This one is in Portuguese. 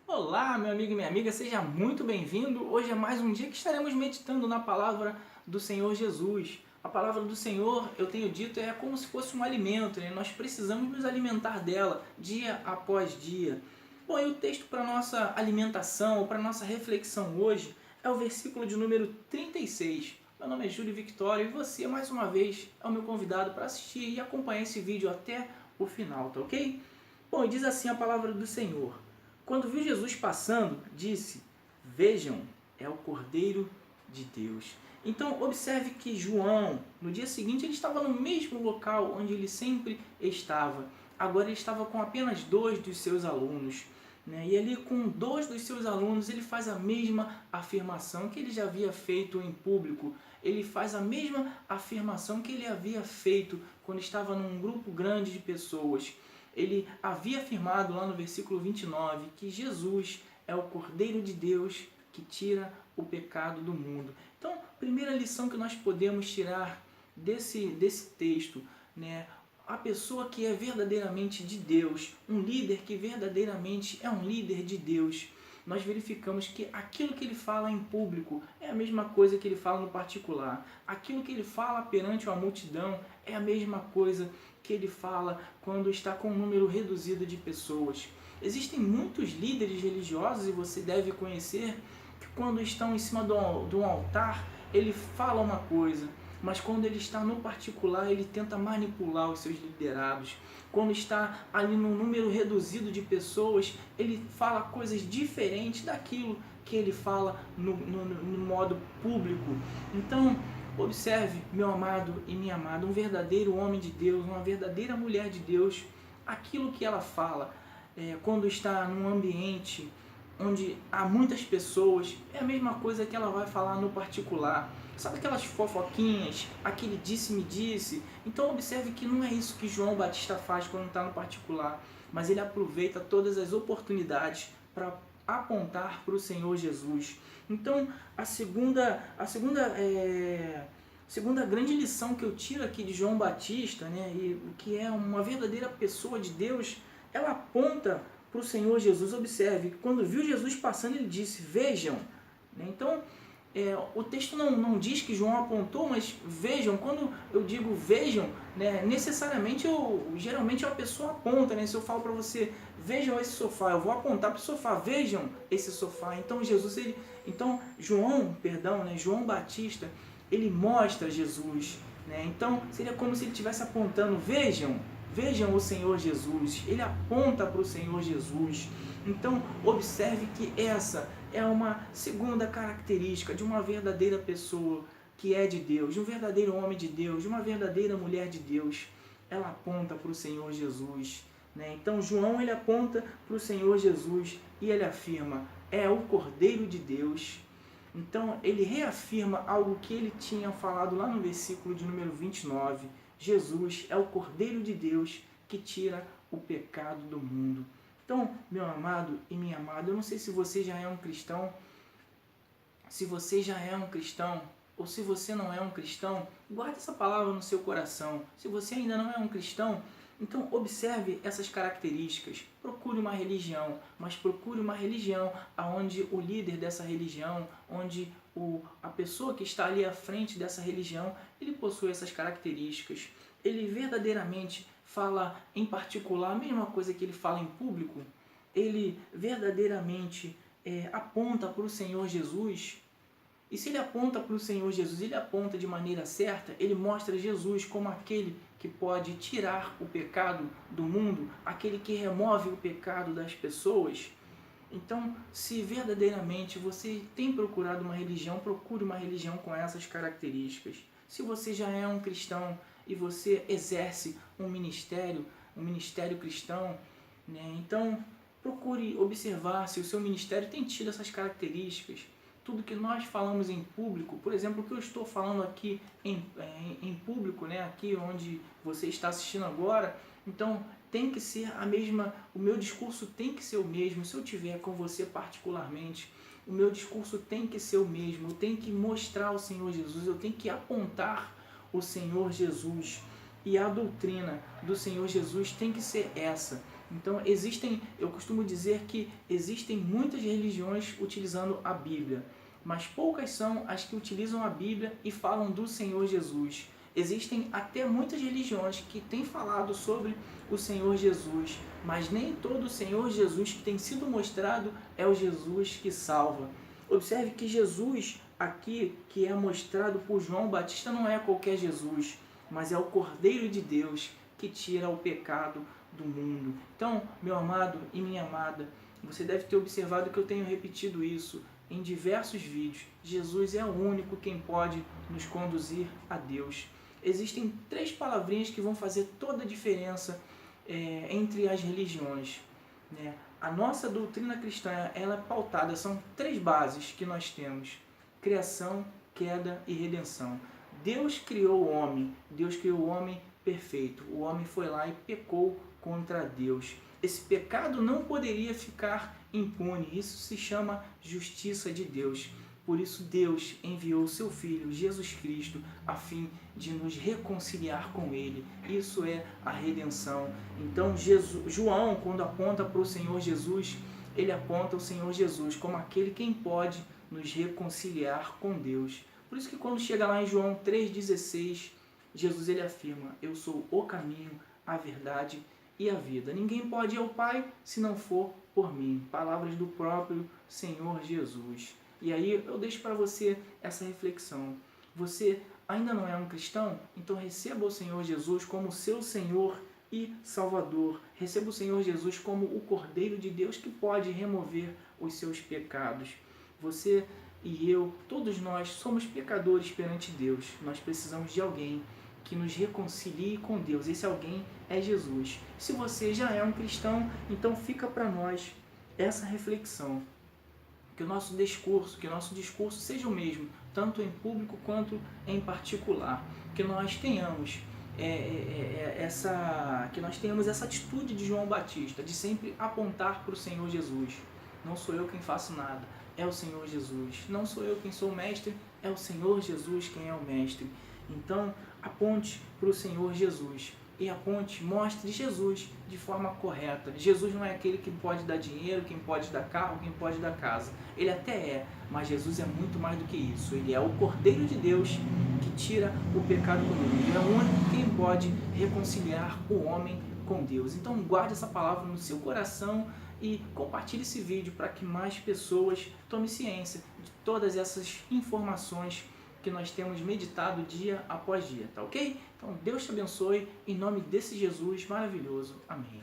Olá, meu amigo e minha amiga, seja muito bem-vindo. Hoje é mais um dia que estaremos meditando na palavra do Senhor Jesus. A palavra do Senhor, eu tenho dito, é como se fosse um alimento, né? Nós precisamos nos alimentar dela dia após dia. Bom, e o texto para nossa alimentação, para nossa reflexão hoje, é o versículo de número 36. Meu nome é Júlio Victório e você, mais uma vez, é o meu convidado para assistir e acompanhar esse vídeo até o final, tá ok? Bom, e diz assim a palavra do Senhor. Quando viu Jesus passando, disse: Vejam, é o Cordeiro de Deus. Então observe que João, no dia seguinte, ele estava no mesmo local onde ele sempre estava. Agora ele estava com apenas 2 dos seus alunos. E ali com 2 dos seus alunos ele faz a mesma afirmação que ele já havia feito em público. Ele faz a mesma afirmação que ele havia feito quando estava num grupo grande de pessoas. Ele havia afirmado lá no versículo 29 que Jesus é o Cordeiro de Deus que tira o pecado do mundo. Então, primeira lição que nós podemos tirar desse texto, né? A pessoa que é verdadeiramente de Deus, um líder que verdadeiramente é um líder de Deus, nós verificamos que aquilo que ele fala em público é a mesma coisa que ele fala no particular. Aquilo que ele fala perante uma multidão é a mesma coisa que ele fala quando está com um número reduzido de pessoas. Existem muitos líderes religiosos, e você deve conhecer, que quando estão em cima de um altar, ele fala uma coisa, mas quando ele está no particular, ele tenta manipular os seus liderados. Quando está ali num número reduzido de pessoas, ele fala coisas diferentes daquilo que ele fala no modo público. Então, observe, meu amado e minha amada, um verdadeiro homem de Deus, uma verdadeira mulher de Deus, aquilo que ela fala, quando está num ambiente onde há muitas pessoas, é a mesma coisa que ela vai falar no particular. Sabe aquelas fofoquinhas, aquele disse-me disse? Então observe que não é isso que João Batista faz quando está no particular, mas ele aproveita todas as oportunidades para apontar para o Senhor Jesus. Então a segunda grande lição que eu tiro aqui de João Batista, né, e que é uma verdadeira pessoa de Deus, ela aponta para o Senhor Jesus. Observe, quando viu Jesus passando, ele disse: Vejam. Então, o texto não diz que João apontou, mas vejam. Quando eu digo vejam, né, necessariamente, geralmente a pessoa aponta. Né? Se eu falo para você, vejam esse sofá, eu vou apontar para o sofá, vejam esse sofá. Então, João Batista, ele mostra Jesus. Né? Então, seria como se ele estivesse apontando: vejam o Senhor Jesus. Ele aponta para o Senhor Jesus. Então, observe que essa é uma segunda característica de uma verdadeira pessoa que é de Deus, de um verdadeiro homem de Deus, de uma verdadeira mulher de Deus. Ela aponta para o Senhor Jesus. Né? Então, João, ele aponta para o Senhor Jesus e ele afirma: é o Cordeiro de Deus. Então, ele reafirma algo que ele tinha falado lá no versículo de número 29. Jesus é o Cordeiro de Deus que tira o pecado do mundo. Então, meu amado e minha amada, eu não sei se você já é um cristão, ou se você não é um cristão, guarde essa palavra no seu coração. Se você ainda não é um cristão, então observe essas características. Procure uma religião, mas procure uma religião onde o líder dessa religião, onde a pessoa que está ali à frente dessa religião, ele possui essas características. Ele verdadeiramente fala em particular a mesma coisa que ele fala em público. Ele verdadeiramente aponta para o Senhor Jesus. E se ele aponta para o Senhor Jesus, ele aponta de maneira certa, ele mostra Jesus como aquele que pode tirar o pecado do mundo, aquele que remove o pecado das pessoas. Então, se verdadeiramente você tem procurado uma religião, procure uma religião com essas características. Se você já é um cristão e você exerce um ministério cristão, né, então procure observar se o seu ministério tem tido essas características. Tudo que nós falamos em público, por exemplo, o que eu estou falando aqui em público, né, aqui onde você está assistindo agora, então tem que ser a mesma, o meu discurso tem que ser o mesmo. Se eu tiver com você particularmente, o meu discurso tem que ser o mesmo. Eu tenho que mostrar o Senhor Jesus, eu tenho que apontar o Senhor Jesus. E a doutrina do Senhor Jesus tem que ser essa. Então eu costumo dizer que existem muitas religiões utilizando a Bíblia, mas poucas são as que utilizam a Bíblia e falam do Senhor Jesus. Existem até muitas religiões que têm falado sobre o Senhor Jesus, mas nem todo o Senhor Jesus que tem sido mostrado é o Jesus que salva. Observe que Jesus aqui, que é mostrado por João Batista, não é qualquer Jesus, mas é o Cordeiro de Deus que tira o pecado do mundo. Então, meu amado e minha amada, você deve ter observado que eu tenho repetido isso em diversos vídeos. Jesus é o único quem pode nos conduzir a Deus. Existem 3 palavrinhas que vão fazer toda a diferença entre as religiões, né? A nossa doutrina cristã, ela é pautada, são 3 bases que nós temos: criação, queda e redenção. Deus criou o homem perfeito. O homem foi lá e pecou contra Deus. Esse pecado não poderia ficar impune. Isso se chama justiça de Deus. Por isso Deus enviou o seu Filho, Jesus Cristo, a fim de nos reconciliar com Ele. Isso é a redenção. Então João, quando aponta para o Senhor Jesus, ele aponta o Senhor Jesus como aquele quem pode nos reconciliar com Deus. Por isso que quando chega lá em João 3,16, Jesus ele afirma: eu sou o caminho, a verdade e a vida. Ninguém pode ir ao Pai se não for por mim. Palavras do próprio Senhor Jesus. E aí eu deixo para você essa reflexão. Você ainda não é um cristão? Então receba o Senhor Jesus como seu Senhor e Salvador. Receba o Senhor Jesus como o Cordeiro de Deus que pode remover os seus pecados. Você e eu, todos nós somos pecadores perante Deus. Nós precisamos de alguém que nos reconcilie com Deus. Esse alguém é Jesus. Se você já é um cristão, então fica para nós essa reflexão. Que o nosso discurso seja o mesmo, tanto em público quanto em particular. Que nós tenhamos essa atitude de João Batista, de sempre apontar para o Senhor Jesus. Não sou eu quem faço nada, é o Senhor Jesus. Não sou eu quem sou o mestre, é o Senhor Jesus quem é o mestre. Então, aponte para o Senhor Jesus. E aponte, mostre Jesus de forma correta. Jesus não é aquele que pode dar dinheiro, quem pode dar carro, quem pode dar casa. Ele até é, mas Jesus é muito mais do que isso. Ele é o Cordeiro de Deus que tira o pecado do mundo. Ele é o único quem pode reconciliar o homem com Deus. Então guarde essa palavra no seu coração e compartilhe esse vídeo para que mais pessoas tomem ciência de todas essas informações que nós temos meditado dia após dia, tá ok? Então Deus te abençoe, em nome desse Jesus maravilhoso. Amém.